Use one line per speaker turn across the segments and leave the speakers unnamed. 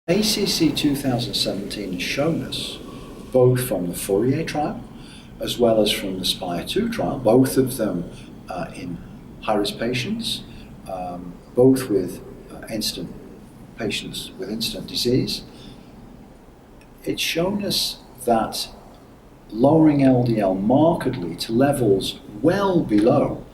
ACC 2017 has shown us, both from the FOURIER trial as well as from the SPIRE2 trial, both of them in high-risk patients, both with patients with incident disease. It's shown us that lowering LDL markedly to levels well below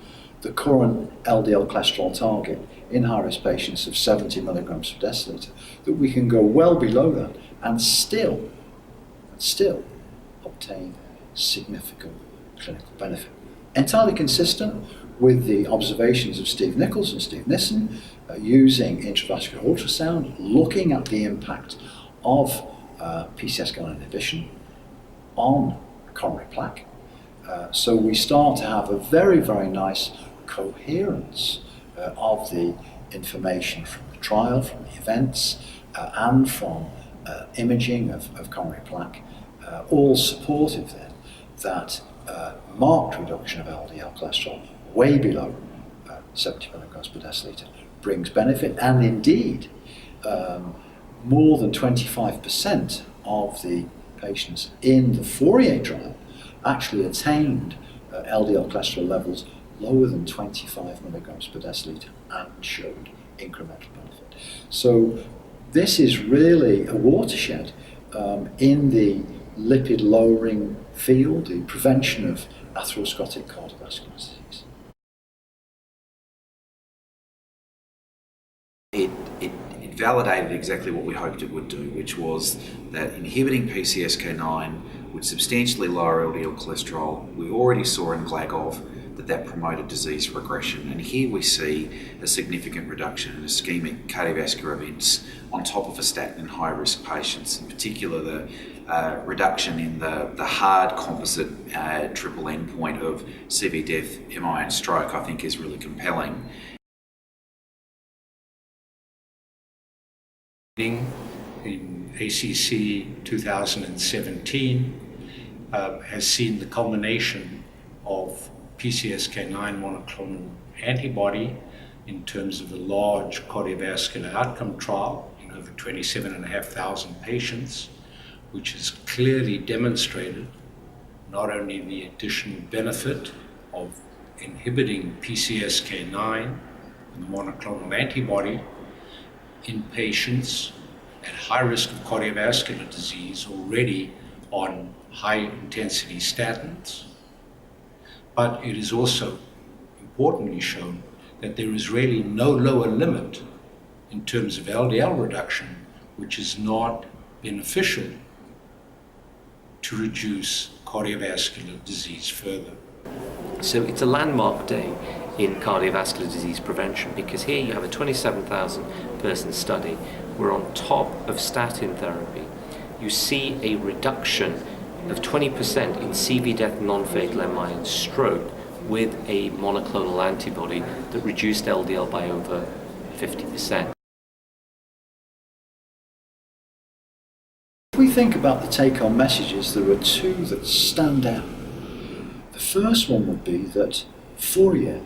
the current LDL cholesterol target in high-risk patients of 70 milligrams per deciliter, that we can go well below that and still obtain significant clinical benefit. Entirely consistent with the observations of Steve Nichols and Steve Nissen using intravascular ultrasound, looking at the impact of PCSK9 inhibition on coronary plaque. So we start to have a very, very nice coherence of the information from the trial, from the events, and from imaging of coronary plaque, all supportive then that marked reduction of LDL cholesterol way below 70 milligrams per deciliter brings benefit, and indeed more than 25% of the patients in the FOURIER trial actually attained LDL cholesterol levels lower than 25 milligrams per deciliter and showed incremental benefit. So this is really a watershed in the lipid lowering field, the prevention of atherosclerotic cardiovascular disease.
It validated exactly what we hoped it would do, which was that inhibiting PCSK9 would substantially lower LDL cholesterol. We already saw in GLAGOV that promoted disease regression, and here we see a significant reduction in ischemic cardiovascular events on top of a statin in high-risk patients. In particular, the reduction in the hard composite triple endpoint of CV death, MI and stroke, I think is really compelling.
In ACC 2017 has seen the culmination of PCSK9 monoclonal antibody in terms of a large cardiovascular outcome trial in over 27,500 patients, which has clearly demonstrated not only the additional benefit of inhibiting PCSK9 and the monoclonal antibody in patients at high risk of cardiovascular disease already on high-intensity statins, but it is also importantly shown that there is really no lower limit in terms of LDL reduction, which is not beneficial to reduce cardiovascular disease further.
So it's a landmark day in cardiovascular disease prevention, because here you have a 27,000 person study. We're on top of statin therapy. You see a reduction of 20% in CV death, non-fatal MI and stroke with a monoclonal antibody that reduced LDL by over 50%.
If we think about the take-home messages, there are two that stand out. The first one would be that FOURIER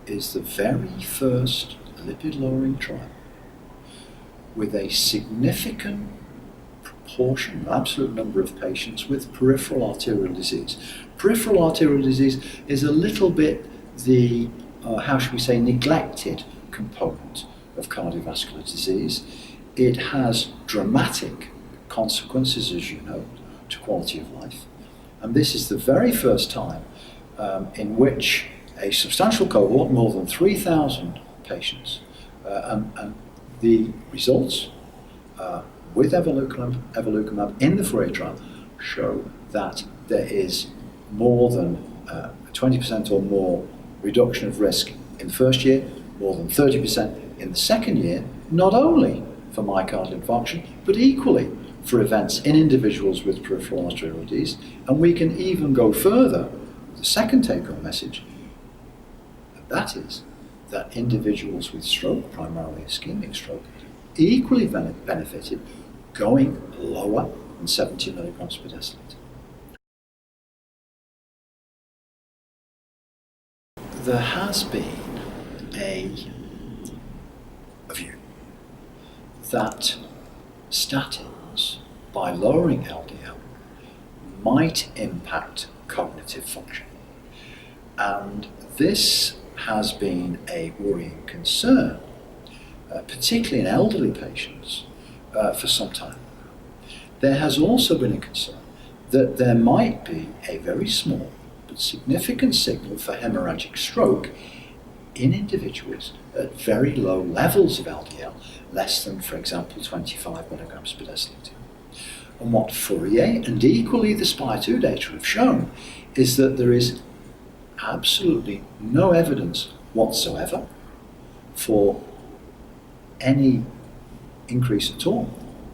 is the very first lipid-lowering trial with a significant proportion, absolute number of patients with peripheral arterial disease. Peripheral arterial disease is a little bit the, how should we say, neglected component of cardiovascular disease. It has dramatic consequences, as you know, to quality of life. And this is the very first time in which a substantial cohort, more than 3,000 patients, and the results with evolocumab in the FOURIER trial show that there is more than 20% or more reduction of risk in the first year, more than 30% in the second year, not only for myocardial infarction, but equally for events in individuals with peripheral arterial disease. And we can even go further, the second take-home message, and that is that individuals with stroke, primarily ischemic stroke, equally benefited going lower than 70 milligrams per deciliter. There has been a view that statins, by lowering LDL, might impact cognitive function. And this has been a worrying concern, particularly in elderly patients, for some time. There has also been a concern that there might be a very small but significant signal for hemorrhagic stroke in individuals at very low levels of LDL, less than, for example, 25 milligrams per deciliter. And what FOURIER and equally the SPIRE2 data have shown is that there is absolutely no evidence whatsoever for any increase at all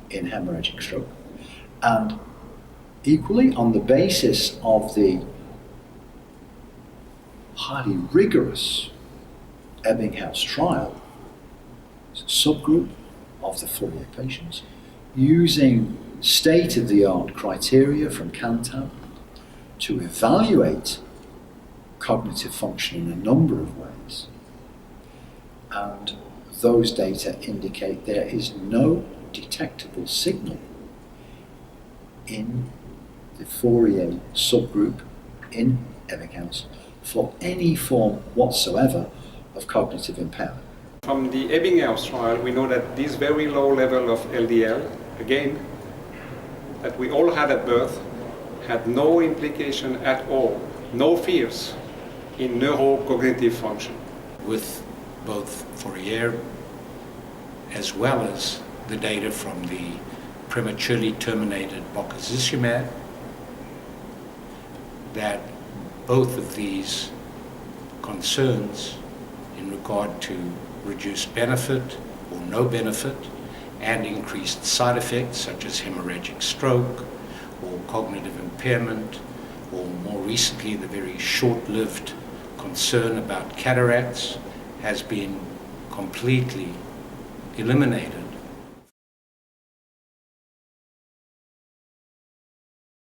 in hemorrhagic stroke. And equally, on the basis of the highly rigorous Ebbinghaus trial, subgroup of the FOURIER patients, using state-of-the-art criteria from Cantab to evaluate cognitive function in a number of ways. And those data indicate there is no detectable signal in the FOURIER subgroup in Ebbinghaus for any form whatsoever of cognitive impairment.
From the Ebbinghaus trial, we know that this very low level of LDL, again, that we all had at birth, had no implication at all, no fears in neurocognitive function.
With both FOURIER as well as the data from the prematurely terminated bocazizumab, that both of these concerns in regard to reduced benefit or no benefit and increased side effects such as hemorrhagic stroke or cognitive impairment, or more recently the very short-lived concern about cataracts, has been completely eliminated